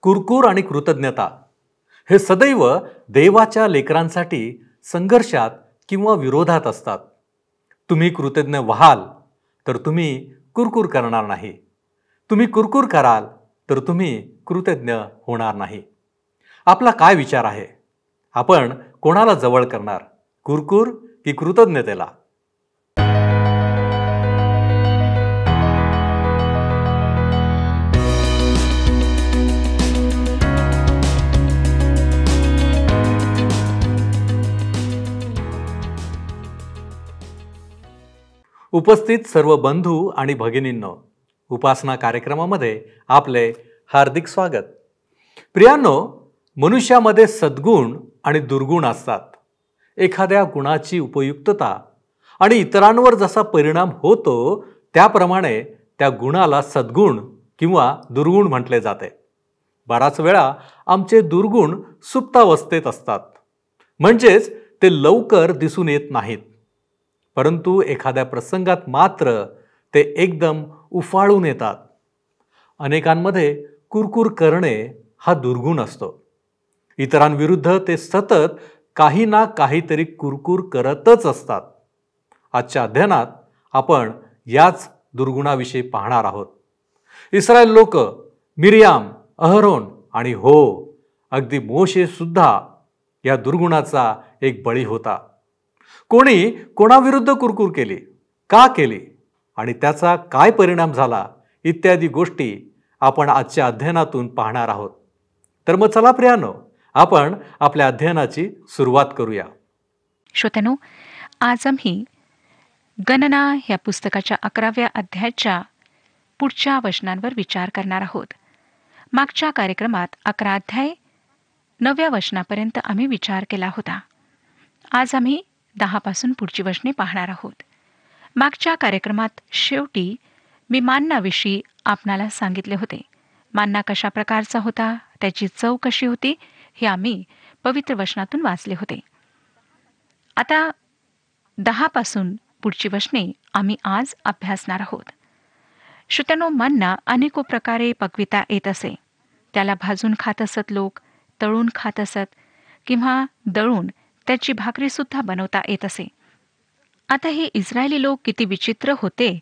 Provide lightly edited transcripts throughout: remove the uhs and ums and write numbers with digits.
कुरकुर आणि कृतज्ञता हे सदैव देवाच्या लेकरांसाठी संघर्षात किंवा विरोधात असतात. तुम्ही कृतज्ञ व्हाल तर तुम्ही कुरकुर करणार नाही. तुम्ही कुरकुर कराल तर तुम्ही कृतज्ञ होणार नाही. आपला काय विचार आहे? आपण कोणाला जवळ करणार, कुरकुर की कृतज्ञतेला? उपस्थित सर्व बंधू आणि भगिनींनो, उपासना कार्यक्रमामध्ये आपले हार्दिक स्वागत. प्रियांनो, मनुष्यामध्ये सद्गुण आणि दुर्गुण असतात. एखाद्या गुणाची उपयुक्तता आणि इतरांवर जसा परिणाम होतो त्याप्रमाणे त्या गुणाला सद्गुण किंवा दुर्गुण म्हटले जाते. बराच वेळा आमचे दुर्गुण सुप्तावस्थेत असतात, म्हणजेच ते लवकर दिसून येत नाहीत. परंतु एखाद्या प्रसंगात मात्र ते एकदम उफाळून येतात. अनेकांमध्ये कुरकुर करणे हा दुर्गुण असतो. इतरांविरुद्ध ते सतत काही ना काहीतरी कुरकुर करतच असतात. आजच्या अध्ययनात आपण याच दुर्गुणाविषयी पाहणार आहोत. इस्रायल लोक, मिरियाम, अहरोन आणि अगदी मोशे सुद्धा या दुर्गुणाचा एक बळी होता. कोणी कोणाविरुद्ध कुरकुर केली, का केली आणि त्याचा काय परिणाम झाला इत्यादी गोष्टी आपण आजच्या अध्ययनातून पाहणार आहोत. तर मग चला प्रियांनो, आपण आपल्या अध्ययनाची सुरुवात करूया. श्रोत्यांनो, आज आम्ही गणना या पुस्तकाच्या 11व्या अध्यायाच्या पुढच्या वचनांवर विचार करणार आहोत. मागच्या कार्यक्रमात 11 अध्याय 9व्या वचनापर्यंत आम्ही विचार केला होता. आज आम्ही 10 पासून पुढची वचने पाहणार आहोत. मागच्या कार्यक्रमात शेवटी मी मान्नाविषयी आपणाला सांगितले होते. मान्ना कशा प्रकारचा होता, त्याची चव कशी होती हे आम्ही पवित्र वचनातून वाचले होते. आता 10 पासून पुढची वचने आम्ही आज अभ्यासणार आहोत. श्रोत्यांनो, मन्ना अनेको प्रकारे पकविता येत असे. त्याला भाजून खात असत लोक, तळून खात असत किंवा दळून त्याची भाकरी सुद्धा बनवता येत असे. आता हे इस्रायली लोक किती विचित्र होते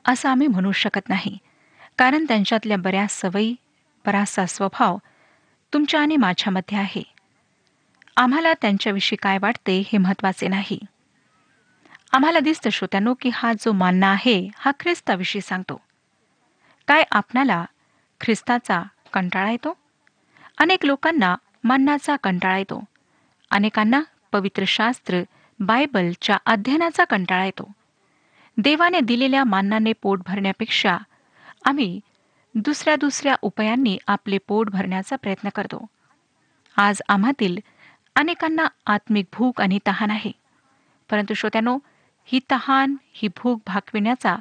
असं आम्ही म्हणू शकत नाही, कारण त्यांच्यातल्या बऱ्याच सवयी, बराचसा स्वभाव तुमच्या आणि माझ्यामध्ये आहे. आम्हाला त्यांच्याविषयी काय वाटते हे महत्त्वाचे नाही. आम्हाला दिसतं श्रोत्यांनो की हा जो मान्ना आहे हा ख्रिस्ताविषयी सांगतो. काय आपणाला ख्रिस्ताचा कंटाळा येतो? अनेक लोकांना मान्नाचा कंटाळा येतो. अनेकांना पवित्र शास्त्र बायबलच्या अध्ययनाचा कंटाळा येतो. देवाने दिलेल्या मान्नाने पोट भरण्यापेक्षा आम्ही दुसऱ्या उपायांनी आपले पोट भरण्याचा प्रयत्न करतो. आज आम्हातील अनेकांना आत्मिक भूक आणि तहान आहे. परंतु श्रोत्यांनो, ही तहान, ही भूक भागविण्याचा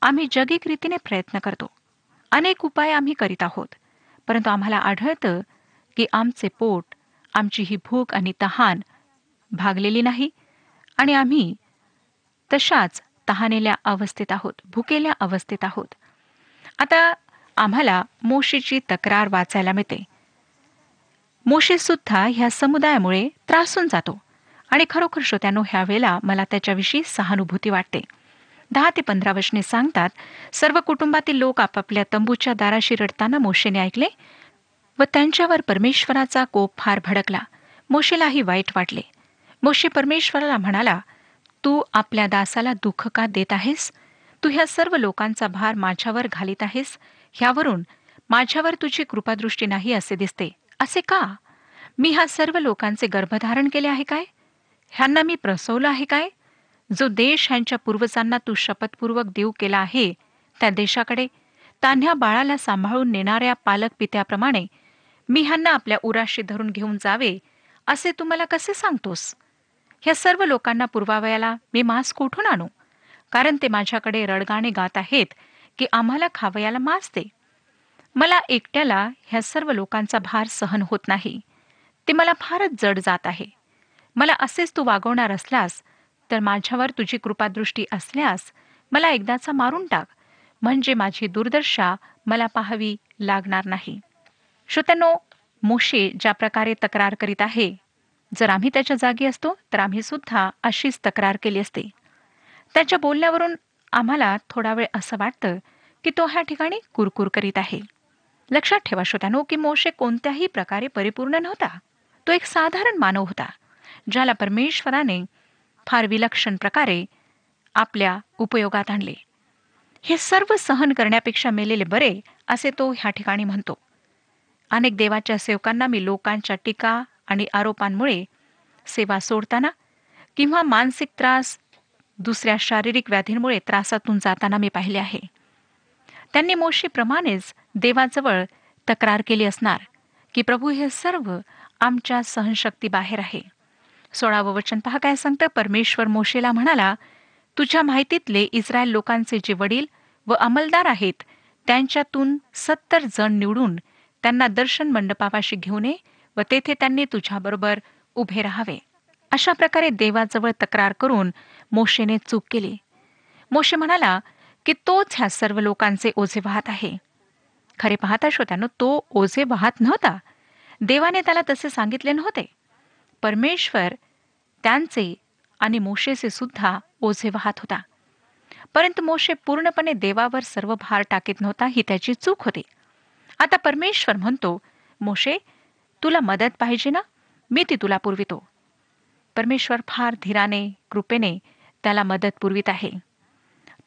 आम्ही जैविक रीतीने प्रयत्न करतो. अनेक उपाय आम्ही करीत आहोत, परंतु आम्हाला आढळतं की आमचे पोट, आमची ही भूक आणि तहान भागलेली नाही आणि आम्ही तशाच तहानेल्या अवस्थेत आहोत, भुकेल्या अवस्थेत आहोत. आता आम्हाला मोशेची तक्रार वाचायला मिळते. मोशे सुद्धा ह्या समुदायामुळे त्रासून जातो आणि खरोखर श्रोत्यांनो, ह्या वेळेला मला त्याच्याविषयी सहानुभूती वाटते. 10 ते 15 वचने सांगतात, सर्व कुटुंबातील लोक आपापल्या तंबूच्या दाराशी रडताना मोशेने ऐकले व त्यांच्यावर परमेश्वराचा कोप फार भडकला. मोशेलाही वाईट वाटले. मोशे परमेश्वराला म्हणाला, तू आपल्या दासाला दुःख का देत आहेस? तू ह्या सर्व लोकांचा भार माझ्यावर घालीत आहेस. ह्यावरून माझ्यावर तुझी कृपादृष्टी नाही असे दिसते. असे का? मी ह्या सर्व लोकांचे गर्भधारण केले आहे काय? ह्यांना मी प्रसवलं आहे काय? जो देश ह्यांच्या पूर्वजांना तू शपथपूर्वक देऊ केला आहे, त्या देशाकडे तान्ह्या बाळाला सांभाळून नेणाऱ्या पालक पित्याप्रमाणे मी ह्यांना आपल्या उराशी धरून घेऊन जावे असे तू मला कसे सांगतोस? ह्या सर्व लोकांना पुरवावयाला मी मांस कुठून आणू? कारण ते माझ्याकडे रडगाणे गात आहेत की आम्हाला खावयाला मांस दे. मला एकट्याला ह्या सर्व लोकांचा भार सहन होत नाही. ते मला फारच जड जात आहे. मला असेच तू वागवणार असल्यास तर माझ्यावर तुझी कृपादृष्टी असल्यास मला एकदाचा मारून टाक, म्हणजे माझी दुर्दशा मला पाहावी लागणार नाही. श्रोत्यांनो, मोशे ज्या प्रकारे तक्रार करीत आहे, जर आम्ही त्याच्या जागी असतो तर आम्ही सुद्धा अशीच तक्रार केली असती. त्याच्या बोलण्यावरून आम्हाला थोडा वेळ असं वाटतं की तो ह्या ठिकाणी कुरकुर करीत आहे. लक्षात ठेवा श्रोत्यांनो, की मोशे कोणत्याही प्रकारे परिपूर्ण नव्हता. तो एक साधारण मानव होता, ज्याला परमेश्वराने फार विलक्षण प्रकारे आपल्या उपयोगात आणले. हे सर्व सहन करण्यापेक्षा मेलेले बरे, असे तो ह्या ठिकाणी म्हणतो. अनेक देवाच्या सेवकांना मी लोकांच्या टीका आणि आरोपांमुळे सेवा सोडताना किंवा मानसिक त्रास, दुसऱ्या शारीरिक व्याधींमुळे त्रासातून जाताना मी पाहिले आहे. त्यांनी मोशेप्रमाणेच देवाजवळ तक्रार केली असणार की प्रभू, हे सर्व आमच्या सहनशक्तीबाहेर आहे. 16वं वचन पहा काय सांगतं. परमेश्वर मोशेला म्हणाला, तुझ्या माहितीतले इस्रायल लोकांचे जे वडील व अंमलदार आहेत, त्यांच्यातून 70 जण निवडून त्यांना दर्शन मंडपापाशी घेऊन ये व तेथे त्यांनी तुझ्याबरोबर उभे राहावे. अशा प्रकारे देवाजवळ तक्रार करून मोशेने चूक केली. मोशे म्हणाला की तोच ह्या सर्व लोकांचे ओझे वाहत आहे. खरे पाहता श्रोत्यांनो, तो ओझे वाहत नव्हता. देवाने त्याला तसे सांगितले नव्हते. परमेश्वर त्यांचे आणि मोशेचे सुद्धा ओझे वाहत होता. परंतु मोशे पूर्णपणे देवावर सर्व भार टाकीत नव्हता, ही त्याची चूक होती. आता परमेश्वर म्हणतो, मोशे, तुला मदत पाहिजे ना, मी ती तुला पुरवितो. परमेश्वर फार धीराने, कृपेने त्याला मदत पुरवित आहे.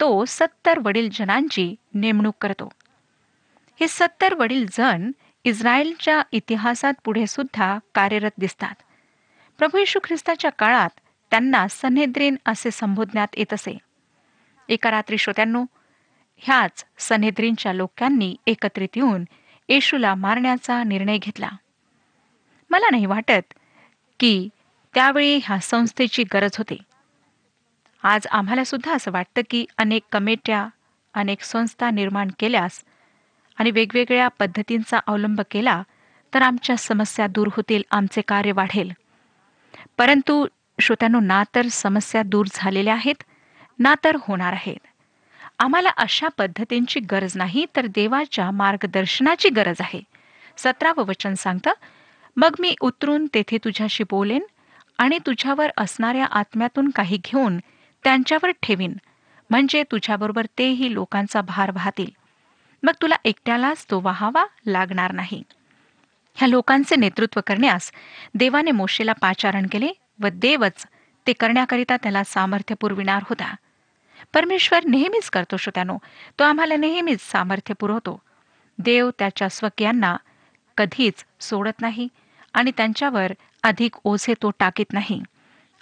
तो 70 वडील जनांची नेमणूक करतो. हे 70 वडील जण इस्रायलच्या इतिहासात पुढे सुद्धा कार्यरत दिसतात. प्रभू येशू ख्रिस्ताच्या काळात त्यांना सन्हेद्रीन असे संबोधण्यात येत असे. एका रात्री श्रोत्यांनो, ह्याच सन्हेद्रीनच्या लोकांनी एकत्रित येऊन येशूला मारण्याचा निर्णय घेतला. मला नाही वाटत की त्यावेळी ह्या संस्थेची गरज होती. आज आम्हाला सुद्धा असं वाटतं की अनेक कमिट्या, अनेक संस्था निर्माण केल्यास आणि वेगवेगळ्या पद्धतींचा अवलंब केला तर आमच्या समस्या दूर होतील, आमचे कार्य वाढेल. परंतु श्रोत्यांनो, ना तर समस्या दूर झालेल्या आहेत, ना तर होणार आहेत. आम्हाला अशा पद्धतींची गरज नाही, तर देवाच्या मार्गदर्शनाची गरज आहे. 17वं वचन सांगतं, मग मी उतरून तेथे तुझ्याशी बोलेन आणि तुझ्यावर असणाऱ्या आत्म्यातून काही घेऊन त्यांच्यावर ठेवीन, म्हणजे तुझ्याबरोबर तेही लोकांचा भार वाहतील. मग तुला एकट्यालाच तो वाहावा लागणार नाही. ह्या लोकांचे नेतृत्व करण्यास देवाने मोशेला पाचारण केले व देवच ते करण्याकरिता त्याला सामर्थ्य पुरविणार होता. परमेश्वर नेहमीच करतो श्रोत्यानो, तो आम्हाला नेहमीच सामर्थ्य पुरवतो. देव त्याच्या स्वकीयांना कधीच सोडत नाही आणि त्यांच्यावर अधिक ओझे तो टाकीत नाही.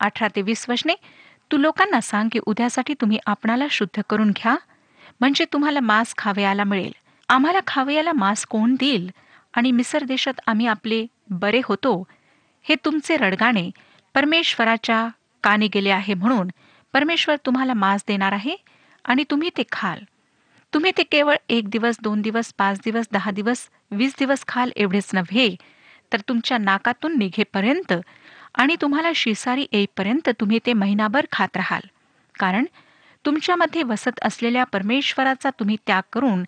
18 ते 20 वचने, तू लोकांना सांग की उद्यासाठी तुम्ही आपणाला शुद्ध करून घ्या, म्हणजे तुम्हाला मांस खावयाला मिळेल. आम्हाला खावयाला मांस कोण देईल? आणि मिसर देशात आम्ही आपले बरे होतो, हे तुमचे रडगाणे परमेश्वराच्या कानी गेले आहे, म्हणून परमेश्वर तुम्हाला मांस देणार आहे आणि तुम्ही ते खाल. तुम्ही ते केवळ 1 दिवस, 2 दिवस, 5 दिवस, 10 दिवस, 20 दिवस खाल, एवढेच नव्हे, तर तुमच्या नाकातून निघेपर्यंत आणि तुम्हाला शिसारी येईपर्यंत तुम्ही ते महिनाभर खात राहाल. कारण तुमच्यामध्ये वसत असलेल्या परमेश्वराचा तुम्ही त्याग करून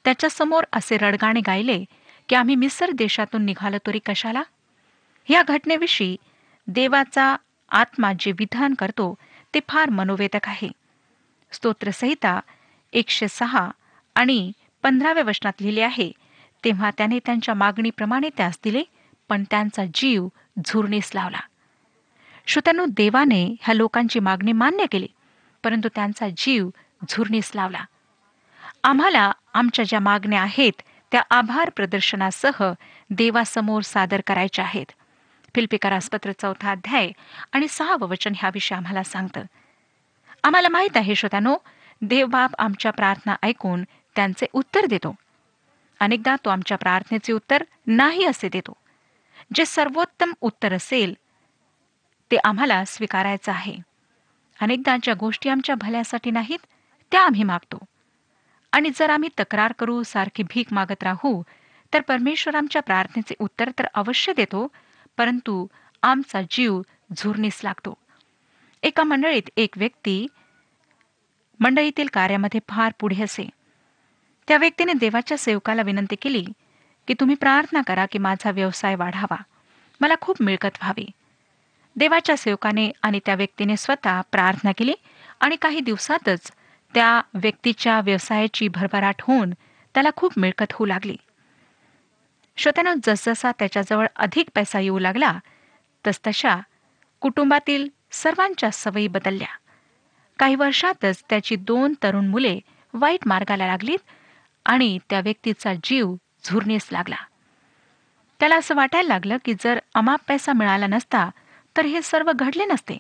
त्याच्यासमोर असे रडगाणे गायले की आम्ही मिसर देशातून निघालो तरी कशाला. या घटनेविषयी देवाचा आत्मा जे विधान करतो ते फार मनोवेदक आहे. स्तोत्रसंहिता 106 आणि 15व्या वचनात लिहिले आहे, तेव्हा त्याने त्यांच्या मागणीप्रमाणे त्यास दिले, पण त्यांचा जीव झुरणीस लावला. श्रोत्यांनो, देवाने ह्या लोकांची मागणी मान्य केली, परंतु त्यांचा जीव झुरणीस लावला. आम्हाला आमच्या ज्या मागण्या आहेत त्या आभार प्रदर्शनासह देवासमोर सादर करायच्या आहेत. फिलिप्पियरास पत्र 4 अध्याय आणि 6वं वचन ह्याविषयी आम्हाला सांगतं. आम्हाला माहीत आहे श्रोत्यानो, देवबाप आमच्या प्रार्थना ऐकून त्यांचे उत्तर देतो. अनेकदा तो आमच्या प्रार्थनेचे उत्तर नाही असे देतो. जे सर्वोत्तम उत्तर असेल ते आम्हाला स्वीकारायचं आहे. अनेकदा ज्या गोष्टी आमच्या भल्यासाठी नाहीत त्या आम्ही मागतो, आणि जर आम्ही तक्रार करू, सारखी भीक मागत राहू, तर परमेश्वर आमच्या प्रार्थनेचे उत्तर तर अवश्य देतो, परंतु आमचा जीव झुरणीस लागतो. एका मंडळीत एक व्यक्ती मंडळीतील कार्यामध्ये फार पुढे असे. त्या व्यक्तीने देवाच्या सेवकाला विनंती केली की तुम्ही प्रार्थना करा की माझा व्यवसाय वाढावा, मला खूप मिळकत व्हावी. देवाच्या सेवकाने आणि त्या व्यक्तीने स्वतः प्रार्थना केली आणि काही दिवसातच त्या व्यक्तीच्या व्यवसायाची भरभराट होऊन त्याला खूप मिळकत होऊ लागली. श्रोत्यानो, जसजसा त्याच्याजवळ अधिक पैसा येऊ लागला तसतशा कुटुंबातील सर्वांच्या सवयी बदलल्या. काही वर्षातच त्याची 2 तरुण मुले वाईट मार्गाला लागलीत आणि त्या व्यक्तीचा जीव झुरण्यास लागला. त्याला असं वाटायला लागलं की जर अमाप पैसा मिळाला नसता तर हे सर्व घडले नसते.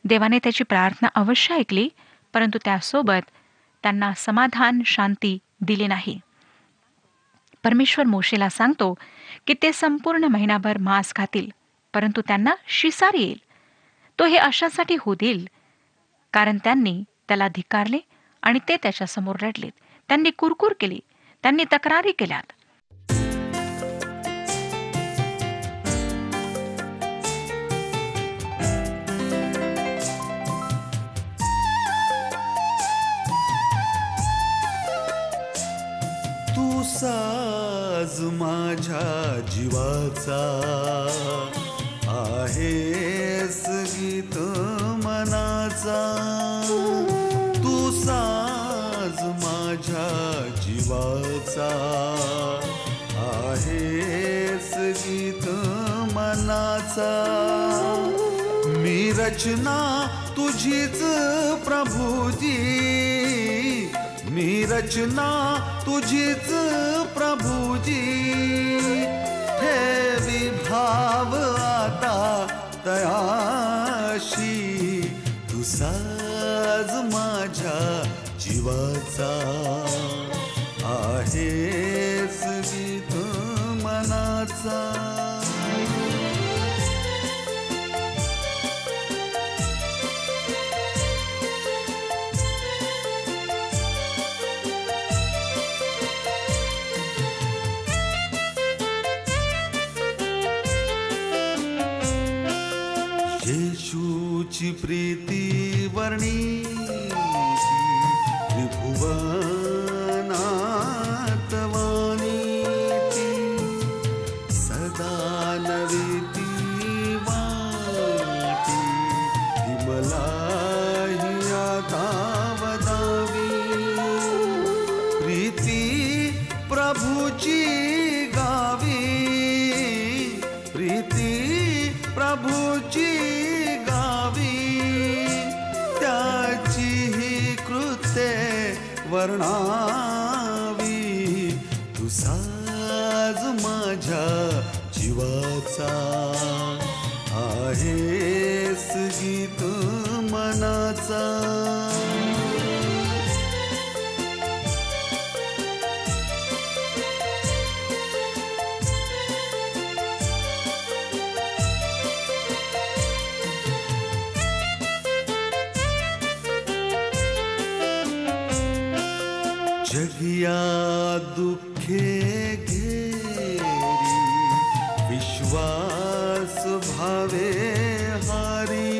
देवाने त्याची प्रार्थना अवश्य ऐकली, परंतु त्यासोबत त्यांना समाधान, शांती दिली नाही. परमेश्वर मोशेला सांगतो की ते संपूर्ण महिनाभर मांस खातील, परंतु त्यांना शिसार येईल. तो हे अशासाठी होऊ देईल कारण त्यांनी त्याला धिक्कारले आणि ते त्याच्यासमोर रडलेत. त्यांनी कुरकुर केली, त्यांनी तक्रारी केल्यात. तू साज माझ्या जीवाचा आहेस गीत मनाचा. तू साज माझ्या जीवाचा आहेस गीत मनाचा. मी रचना तुझीच प्रभुजी, मी रचना तुझीच प्रभुजी. हे विभाव आता तयाशी, तू साज माझ्या जीवाचा आहेस गीत मनाचा. येशूची प्रीती वर्णी त्रिभुवनात वाणीती. सदा नवीती वाटी, ती मलाही आता वदावी. प्रीती प्रभूची गावी, प्रीती प्रभूची गावी. त्याची ही कृत्ये वर्णावी. तू साज माझ्या जीवाचा आहेस गीत मनाचा. जगिया दुःखे घेरी, विश्वास भावे हारी.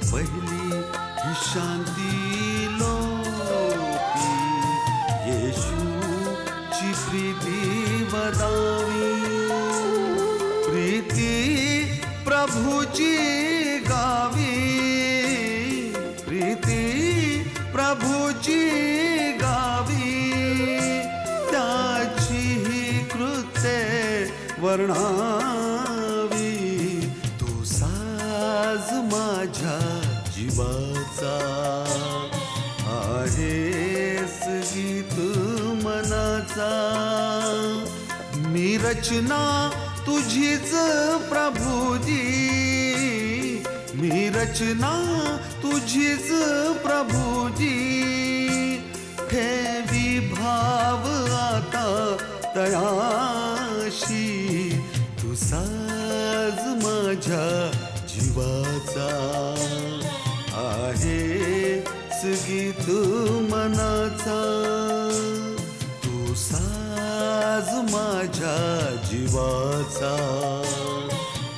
पहिली ही शांती लोपी, येशूची प्रीती वदावी. प्रीती प्रभूची गावी, प्रीती प्रभूची गावी. त्याची ही कृत्ये वर्णावी. तू साज माझ्या जीवाचा आहेस गीत मनाचा. मी रचना तुझीच प्रभुजी, मी रचना तुझीच प्रभुजी. हे विभाव आता तयाशी, तू साज माझ्या जीवाचा आहेस गीत मनाचा. तू साज माझ्या जीवाचा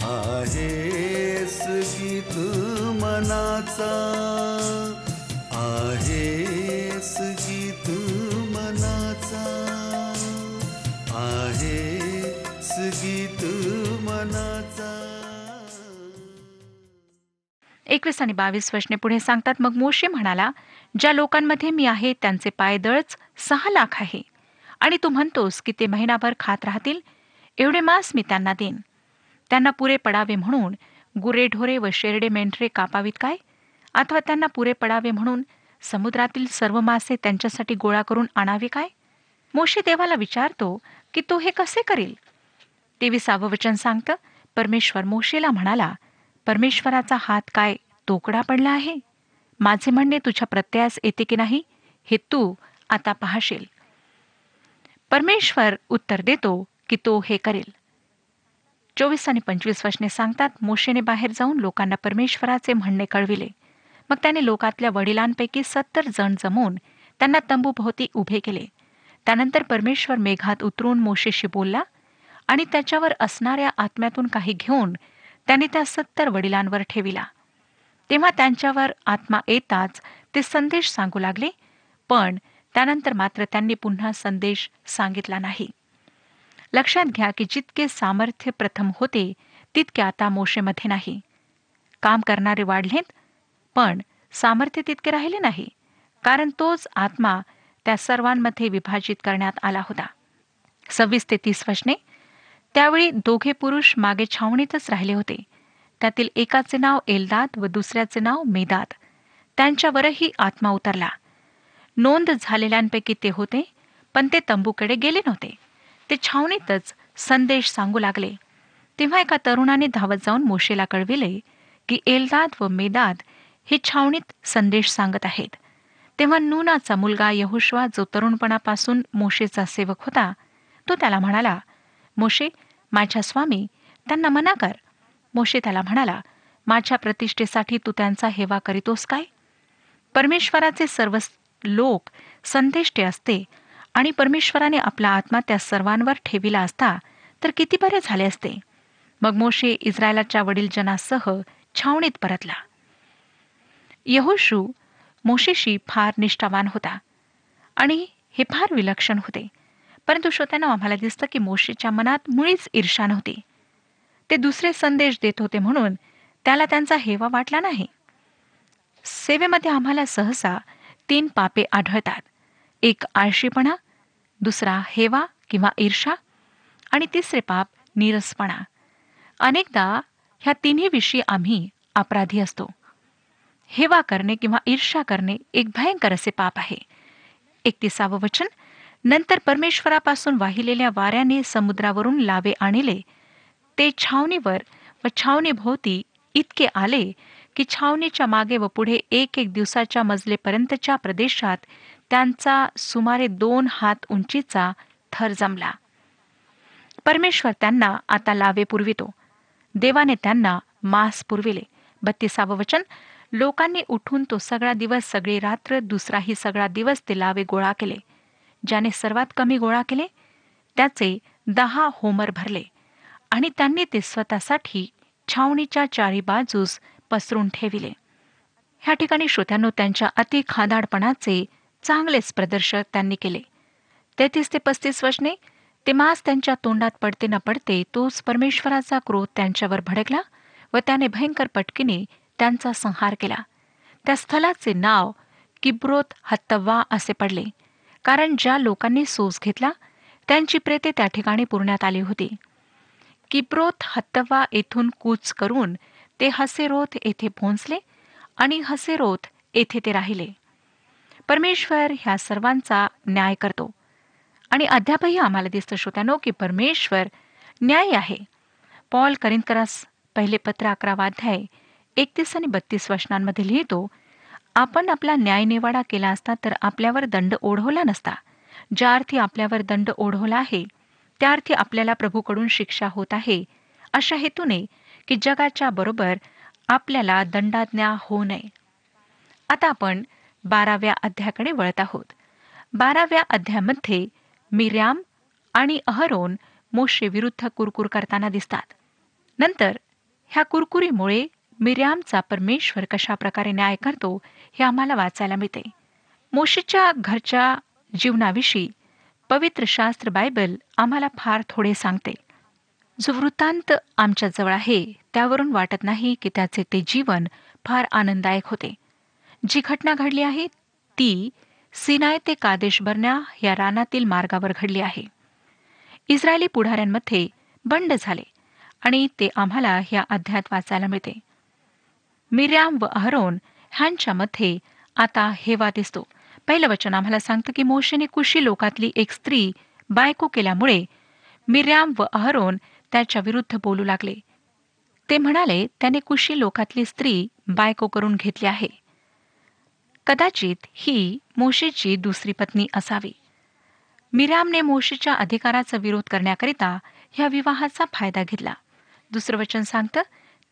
आहेस गीत मनाचा. आहेस गीत मनाचा. आहेस गीत मनाचा. 21 आणि 22 वचने पुढे सांगतात, मग मोशे म्हणाला, ज्या लोकांमध्ये मी आहे त्यांचे पायदळच 6 लाख आहे आणि तू म्हणतोस की ते महिनाभर खात राहतील. एवढे मांस मी त्यांना देईन. त्यांना पुरे पडावे म्हणून गुरेढोरे व शेरडे मेंढरे कापावीत काय? अथवा त्यांना पुरे पडावे म्हणून समुद्रातील सर्व मासे त्यांच्यासाठी गोळा करून आणावे काय? मोशे देवाला विचारतो की तो हे कसे करील. 23 वचन सांगतं, परमेश्वर मोशेला म्हणाला, परमेश्वराचा हात काय तोकडा पडला आहे? माझे म्हणणे तुझ्या प्रत्ययास येते की नाही हे तू आता पाहशील. परमेश्वर उत्तर देतो की तो हे करेल. 24 आणि 25 वचने सांगतात, मोशेने बाहेर जाऊन लोकांना परमेश्वराचे म्हणणे कळविले. मग त्याने लोकातल्या वडिलांपैकी 70 जण जमवून त्यांना तंबूभोवती उभे केले. त्यानंतर परमेश्वर मेघात उतरून मोशेशी बोलला आणि त्याच्यावर असणाऱ्या आत्म्यातून काही घेऊन त्याने त्या 70 वडिलांवर ठेविला. तेव्हा त्यांच्यावर आत्मा येताच ते संदेश सांगू लागले, पण त्यानंतर मात्र त्यांनी पुन्हा संदेश सांगितला नाही. लक्षात घ्या की जितके सामर्थ्य प्रथम होते तितके आता मोशेमध्ये नाही. काम करणारे वाढलेत, पण सामर्थ्य तितके राहिले नाही, कारण तोच आत्मा त्या सर्वांमध्ये विभाजित करण्यात आला होता. 26 ते 30 वचने, त्यावेळी 2 पुरुष मागे छावणीतच राहिले होते. त्यातील एकाचे नाव एल्दाद व दुसऱ्याचे नाव मेदाद. त्यांच्यावरही आत्मा उतरला. नोंद झालेल्यांपैकी ते होते, पण ते तंबूकडे गेले नव्हते. ते छावणीतच संदेश सांगू लागले. तेव्हा एका तरुणाने धावत जाऊन मोशेला कळविले की एल्दाद व मेदाद हे छावणीत संदेश सांगत आहेत. तेव्हा नूनाचा मुलगा यहोशुआ, जो तरुणपणापासून मोशेचा सेवक होता, तो त्याला म्हणाला, मोशे, माझ्या स्वामी, त्यांना मना कर. मोशे त्याला म्हणाला, माझ्या प्रतिष्ठेसाठी तू त्यांचा हेवा करीतोस काय? परमेश्वराचे सर्व लोक संदेष्टे असते आणि परमेश्वराने आपला आत्मा त्या सर्वांवर ठेविला असता तर किती बरे झाले असते. मग मोशे इस्रायलाच्या वडीलजनासह छावणीत परतला. यहोशू मोशेशी फार निष्ठावान होता आणि हे फार विलक्षण होते. परंतु श्रोत्यांनो, आम्हाला दिसतं की मोशेच्या मनात मुळीच ईर्ष्या नव्हती. ते दुसरे संदेश देत होते म्हणून त्याला त्यांचा हेवा वाटला नाही. सेवेमध्ये आम्हाला सहसा 3 पापे आढळतात. एक आळशीपणा, दुसरा हेवा किंवा ईर्ष्या आणि तिसरे पाप नीरसपणा. अनेकदा ह्या तिन्ही विषयी आम्ही अपराधी असतो. हेवा करणे किंवा ईर्ष्या करणे एक भयंकर असे पाप आहे. 31 वचन, नंतर परमेश्वरापासून वाहिलेल्या वाऱ्याने समुद्रावरून लावे आणले. ते छावणीवर व छावणीभोवती इतके आले की छावणीच्या मागे व पुढे 1 दिवसाच्या मजलेपर्यंतच्या प्रदेशात त्यांचा सुमारे 2 हात उंचीचा थर जमला. परमेश्वर त्यांना आता लावे पुरवितो. देवाने त्यांना मांस पुरविले. 32 वचन, लोकांनी उठून तो सगळा दिवस, सगळी रात्र, दुसराही सगळा दिवस ते लावे गोळा केले. ज्याने सर्वात कमी गोळा केले त्याचे 10 होमर भरले आणि त्यांनी ते स्वतःसाठी छावणीच्या 4 बाजूस पसरून ठेविले. ह्या ठिकाणी श्रोत्यांनो, त्यांच्या अति खादाडपणाचे चांगलेच प्रदर्शन त्यांनी केले. 33 ते 35 वचने, ते मांस त्यांच्या तोंडात पडते न पडते तोच परमेश्वराचा क्रोध त्यांच्यावर भडकला व त्याने भयंकर पटकीने त्यांचा संहार केला. त्या स्थलाचे नाव किब्रोत हत्तव्वा असे पडले, कारण ज्या लोकांनी सोस घेतला त्यांची प्रेते त्या ठिकाणी पुरण्यात आली होती. किब्रोत हत्तव्वा येथून कूच करून ते हसेरोत येथे पोहोचले आणि हसेरोत येथे ते राहिले. परमेश्वर ह्या सर्वांचा न्याय करतो आणि अद्यापही आम्हाला दिसतं श्रोत्यानो की परमेश्वर न्यायी आहे. पॉल करिंथकरास पहिले पत्र 11 अध्याय 31 आणि 32 वचनांमध्ये लिहितो, आपण आपला न्यायनिवाडा केला असता तर आपल्यावर दंड ओढवला नसता. ज्या अर्थी आपल्यावर दंड ओढवला आहे त्या अर्थी आपल्याला प्रभूकडून शिक्षा होत आहे, अशा हेतूने की जगाच्या बरोबर आपल्याला दंडाज्ञा होऊ नये. आता आपण 12व्या अध्यायाकडे वळत आहोत. 12व्या अध्यायामध्ये मिर्याम आणि अहरोन मोशे विरुद्ध कुरकुर करताना दिसतात. नंतर ह्या कुरकुरीमुळे मिर्यामचा परमेश्वर कशा प्रकारे न्याय करतो हे आम्हाला वाचायला मिळते. मोशेच्या घरच्या जीवनाविषयी पवित्र शास्त्र बायबल आम्हाला फार थोडे सांगते. जो वृत्तांत आमच्याजवळ आहे त्यावरून वाटत नाही की त्याचे ते जीवन फार आनंददायक होते. जी घटना घडली आहे ती सिनाय ते कादेश बर्न्या या रानातील मार्गावर घडली आहे. इस्रायली पुढाऱ्यांमध्ये बंड झाले आणि ते आम्हाला या अध्यायात वाचायला मिळते. मिर्याम व अहरोन ह्यांच्यामध्ये आता हेवा दिसतो. पहिलं वचन आम्हाला सांगतं की मोशेने कुशी लोकातली एक स्त्री बायको केल्यामुळे मिर्याम व अहरोन त्याच्या विरुद्ध बोलू लागले. ते म्हणाले त्याने कुशी लोकातली स्त्री बायको करून घेतली आहे. कदाचित ही मोशेची दुसरी पत्नी असावी. मिर्यामने मोशेच्या अधिकाराचा विरोध करण्याकरिता ह्या विवाहाचा फायदा घेतला. दुसरं वचन सांगतं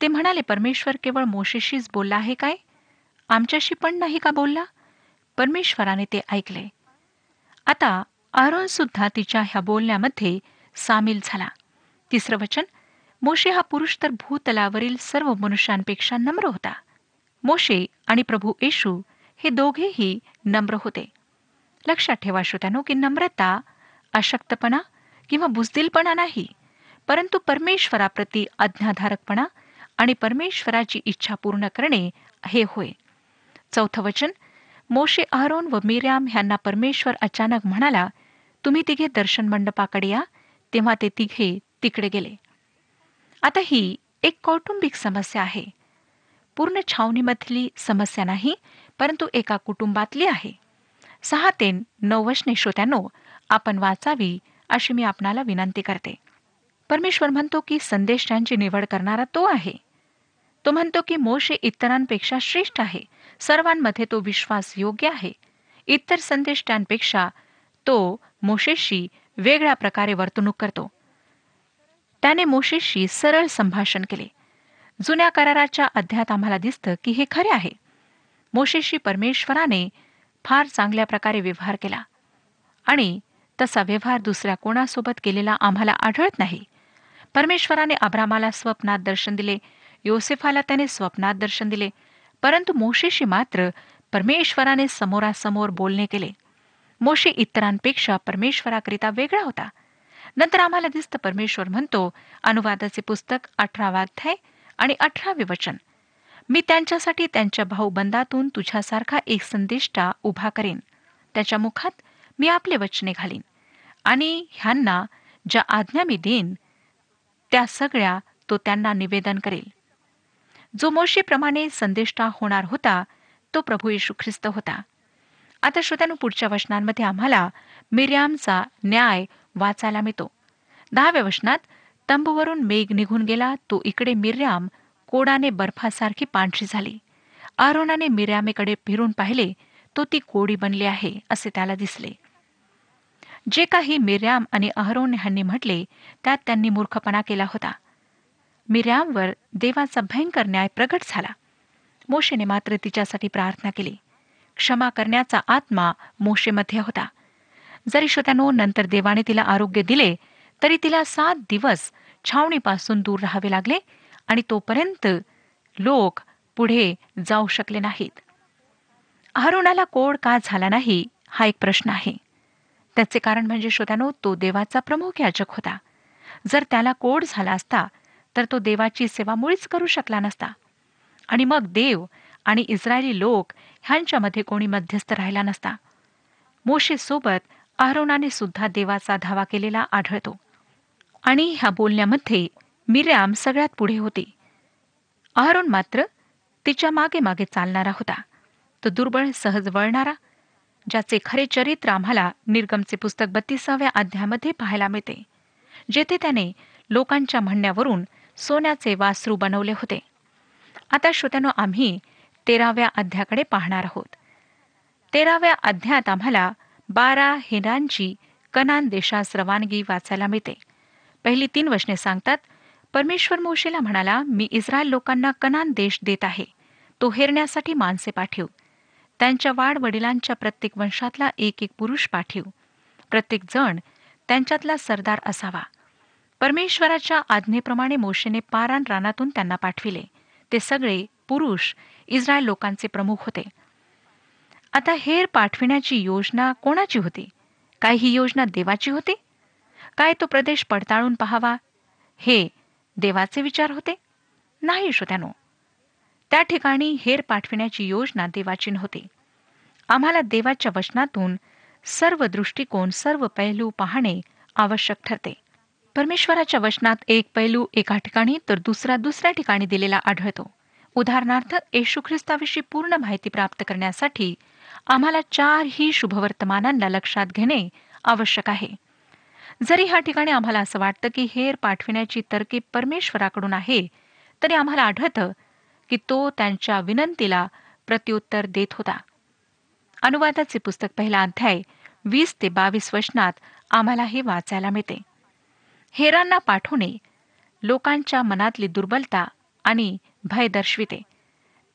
ते म्हणाले परमेश्वर केवळ मोशेशीच बोलला आहे काय? आमच्याशी पण नाही का बोलला? परमेश्वराने ते ऐकले. आता अहरोन सुद्धा तिच्या ह्या बोलण्यामध्ये सामील झाला. तिसरं वचन, मोशे हा पुरुष तर भूतलावरील सर्व मनुष्यांपेक्षा नम्र होता. मोशे आणि प्रभू येशू हे दोघेही नम्र होते. लक्षात ठेवा श्रोत्यानो की नम्रता अशक्तपणा किंवा बुजदिलपणा नाही, परंतु परमेश्वराप्रती आज्ञाधारकपणा आणि परमेश्वराची इच्छा पूर्ण करणे हे होय. चौथं वचन, मोशे अहरोन व मिर्याम ह्यांना परमेश्वर अचानक म्हणाला, तुम्ही तिघे दर्शन मंडपाकडे या. तेव्हा ते तिघे तिकडे गेले. आता ही एक कौटुंबिक समस्या आहे. पूर्ण छावणीमधली समस्या नाही, परंतु एका कुटुंबातली आहे. 6 ते 9 वचने श्रोत्यानो आपण वाचावी अशी मी आपणाला विनंती करते. परमेश्वर म्हणतो की संदेशांची निवड करणारा तो आहे. तो म्हणतो की मोशे इतरांपेक्षा श्रेष्ठ आहे. सर्वांमध्ये तो विश्वास योग्य आहे. इतर संदेष्टांपेक्षा तो मोशेशी वेगळ्या प्रकारे वर्तणूक करतो. त्याने मोशेशी सरळ संभाषण केले. जुन्या कराराच्या अध्यायात आम्हाला दिसतं की हे खरे आहे. मोशेशी परमेश्वराने फार चांगल्या प्रकारे व्यवहार केला आणि तसा व्यवहार दुसऱ्या कोणासोबत केलेला आम्हाला आढळत नाही. परमेश्वराने अब्रामाला स्वप्नात दर्शन दिले, योसेफाला त्याने स्वप्नात दर्शन दिले, परंतु मोशेशी मात्र परमेश्वराने समोरासमोर बोलणे केले. मोशे इतरांपेक्षा परमेश्वराकरिता वेगळा होता. नंतर आम्हाला दिसतं परमेश्वर म्हणतो, अनुवादाचे पुस्तक 18 अध्याय आणि 18 वचन, मी त्यांच्यासाठी त्यांच्या भाऊबंदातून तुझ्यासारखा एक संदेष्टा उभा करेन. त्याच्या मुखात मी आपले वचने घालीन आणि ह्यांना ज्या आज्ञा मी देईन त्या सगळ्या तो त्यांना निवेदन करेल. जो मोशेप्रमाणे संदेष्टा होणार होता तो प्रभू येशू ख्रिस्त होता. आता श्रोत्यांनो पुढच्या वचनांमध्ये आम्हाला मिर्यामचा न्याय वाचायला मिळतो. 10व्या वचनात, तंबूवरून मेघ निघून गेला, तो इकडे मिर्याम कोडाने बर्फासारखी पांढरी झाली. अहरोनाने मिर्यामेकडे फिरून पाहिले, तो ती कोडी बनली आहे असे त्याला दिसले. जे काही मिर्याम आणि अहरोन ह्यांनी म्हटले त्यात त्यांनी मूर्खपणा केला होता. मिर्यामवर देवाचा भयंकर न्याय प्रगट झाला. मोशेने मात्र तिच्यासाठी प्रार्थना केली. क्षमा करण्याचा आत्मा मोशेमध्ये होता. जरी श्रोत्यानो नंतर देवाने तिला आरोग्य दिले तरी तिला 7 दिवस छावणीपासून दूर राहावे लागले आणि तोपर्यंत लोक पुढे जाऊ शकले नाहीत. अहरोनाला कोड का झाला नाही हा एक प्रश्न आहे. त्याचे कारण म्हणजे श्रोत्यानो तो देवाचा प्रमुख याजक होता. जर त्याला कोड झाला असता तर तो देवाची सेवा मुळीच करू शकला नसता आणि मग देव आणि इस्रायली लोक ह्यांच्यामध्ये कोणी मध्यस्थ राहिला नसता. मोशेसोबत अहरोनाने सुद्धा देवाचा धावा केलेला आढळतो आणि ह्या बोलण्यामध्ये मिर्याम सगळ्यात पुढे होती. अहरोन मात्र तिच्या मागे मागे चालणारा होता. तो दुर्बळ, सहज वळणारा, ज्याचे खरे चरित्र आम्हाला निर्गमचे पुस्तक 32व्या अध्यायामध्ये पाहायला मिळते, जेथे त्याने लोकांच्या म्हणण्यावरून सोन्याचे वासरू बनवले होते. आता श्रोत्यानो आम्ही 13व्या अध्यायाकडे पाहणार आहोत. 13व्या अध्यायात आम्हाला 12 हिरांची कनान देशास रवानगी वाचायला मिळते. पहिली 3 वचने सांगतात, परमेश्वर मोशेला म्हणाला, मी इस्रायल लोकांना कनान देश देत आहे. तो हेरण्यासाठी माणसे पाठीव. त्यांच्या वाडवडिलांच्या प्रत्येक वंशातला एक पुरुष पाठीव. प्रत्येक जण त्यांच्यातला सरदार असावा. परमेश्वराच्या आज्ञेप्रमाणे मोशेने पारान रानातून त्यांना पाठविले. ते सगळे पुरुष इस्रायल लोकांचे प्रमुख होते. आता हेर पाठविण्याची योजना कोणाची होती? काय ही योजना देवाची होती? काय तो प्रदेश पडताळून पाहावा हे देवाचे विचार होते? नाही श्रोत्यानो, त्या ठिकाणी हेर पाठविण्याची योजना देवाची नव्हती. आम्हाला देवाच्या वचनातून सर्व दृष्टिकोन, सर्व पैलू पाहणे आवश्यक ठरते. परमेश्वराच्या वचनात एक पैलू एका ठिकाणी तर दुसरा दुसऱ्या ठिकाणी दिलेला आढळतो. उदाहरणार्थ, येशू ख्रिस्ताविषयी पूर्ण माहिती प्राप्त करण्यासाठी आम्हाला 4ही शुभवर्तमानांना लक्षात घेणे आवश्यक आहे. जरी ह्या ठिकाणी आम्हाला असं वाटतं की हेर पाठविण्याची तरकीब परमेश्वराकडून आहे, तरी आम्हाला आढळतं की तो त्यांच्या विनंतीला प्रत्युत्तर देत होता. अनुवादाचे पुस्तक 1 अध्याय 20 ते 22 वचनात आम्हाला हे वाचायला मिळते. हेरांना पाठवणे लोकांच्या मनातली दुर्बलता आणि भय दर्शविते.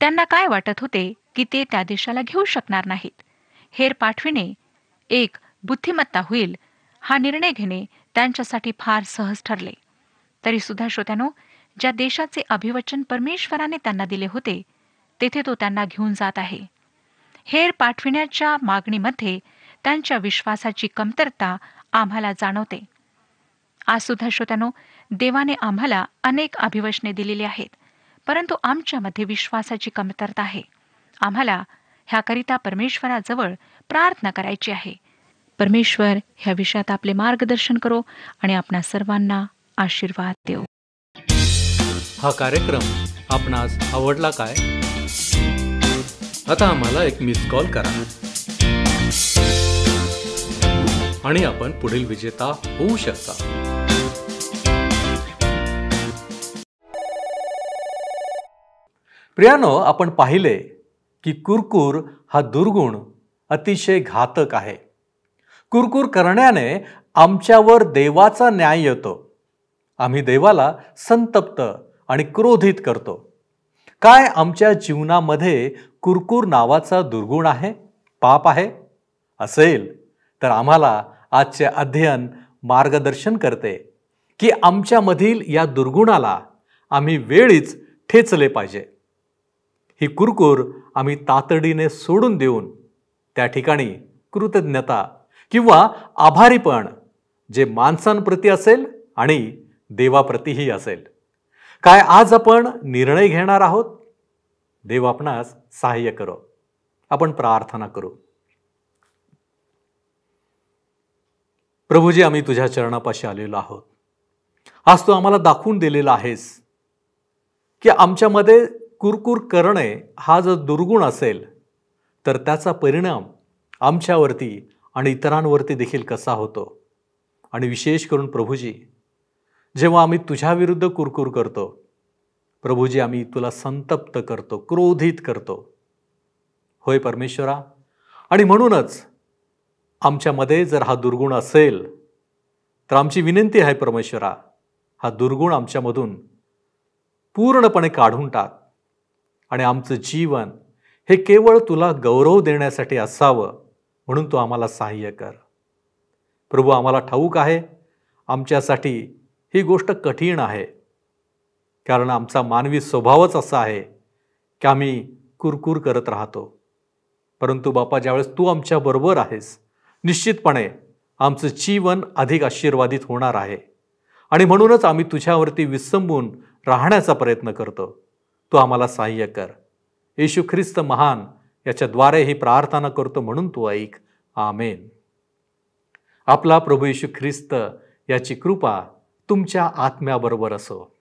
त्यांना काय वाटत होते की ते त्या देशाला घेऊ शकणार नाहीत. हेर पाठविणे एक बुद्धिमत्ता होईल हा निर्णय घेणे त्यांच्यासाठी फार सहज ठरले. तरी सुद्धा श्रोत्यानो, ज्या देशाचे अभिवचन परमेश्वराने त्यांना दिले होते तेथे तो त्यांना घेऊन जात आहे. हेर पाठविण्याच्या मागणीमध्ये त्यांच्या विश्वासाची कमतरता आम्हाला जाणवते. आज सुद्धा श्रोत्यानो, देवाने आम्हाला अनेक अभिवचने दिलेली आहेत, परंतु आमच्यामध्ये विश्वासाची कमतरता आहे. आम्हाला ह्याकरिता परमेश्वराजवळ प्रार्थना करायची आहे. परमेश्वर ह्या विषयात आपले मार्गदर्शन करो आणि आपणा सर्वांना आशीर्वाद देव. हा कार्यक्रम आपणास आवडला काय? आता आम्हाला एक मिस कॉल करा आणि आपण पुढील विजेता होऊ शकता. प्रियानो, आपण पाहिले की कुरकुर हा दुर्गुण अतिशय घातक आहे. कुरकुर करण्याने आमच्यावर देवाचा न्याय येतो. आम्ही देवाला संतप्त आणि क्रोधित करतो. काय आमच्या जीवनामध्ये कुरकुर नावाचा दुर्गुण आहे, पाप आहे? असेल तर आम्हाला आजचे अध्ययन मार्गदर्शन करते की आमच्यामधील या दुर्गुणाला आम्ही वेळीच ठेचले पाहिजे. ही कुरकुर आम्ही तातडीने सोडून देऊन त्या ठिकाणी कृतज्ञता किंवा आभारीपण जे माणसांप्रती असेल आणि देवाप्रतीही असेल. काय आज आपण निर्णय घेणार आहोत? देव आपणास सहाय्य करो. आपण प्रार्थना करू. प्रभूजी, आम्ही तुझ्या चरणापाशी आलेलो आहोत. आज तू आम्हाला दाखवून दिलेला आहेस की आमच्यामध्ये कुरकुर करणे हा जर दुर्गुण असेल तर त्याचा परिणाम आमच्यावरती आणि इतरांवरती देखील कसा होतो. आणि विशेष करून प्रभूजी, जेव्हा आम्ही तुझ्या विरुद्ध कुरकुर करतो, प्रभूजी, आम्ही तुला संतप्त करतो, क्रोधित करतो. होय परमेश्वरा, आणि म्हणूनच आमच्यामध्ये जर हा दुर्गुण असेल तर आमची विनंती आहे परमेश्वरा, हा दुर्गुण आमच्यामधून पूर्णपणे काढून टाक आणि आमचं जीवन हे केवळ तुला गौरव देण्यासाठी असावं म्हणून तू आम्हाला सहाय्य कर. प्रभू, आम्हाला ठाऊक आहे आमच्यासाठी ही गोष्ट कठीण आहे, कारण आमचा मानवी स्वभावच असा आहे की आम्ही कुरकुर करत राहतो. परंतु बापा, ज्यावेळेस तू आमच्याबरोबर आहेस, निश्चितपणे आमचं जीवन अधिक आशीर्वादित होणार आहे. आणि म्हणूनच आम्ही तुझ्यावरती विसंबून राहण्याचा प्रयत्न करतो. तू आम्हाला सहाय्य कर. येशू ख्रिस्त महान याच्याद्वारे ही प्रार्थना करतो म्हणून तू ऐक. आमेन. आपला प्रभू येशू ख्रिस्त याची कृपा तुमच्या आत्म्याबरोबर असो.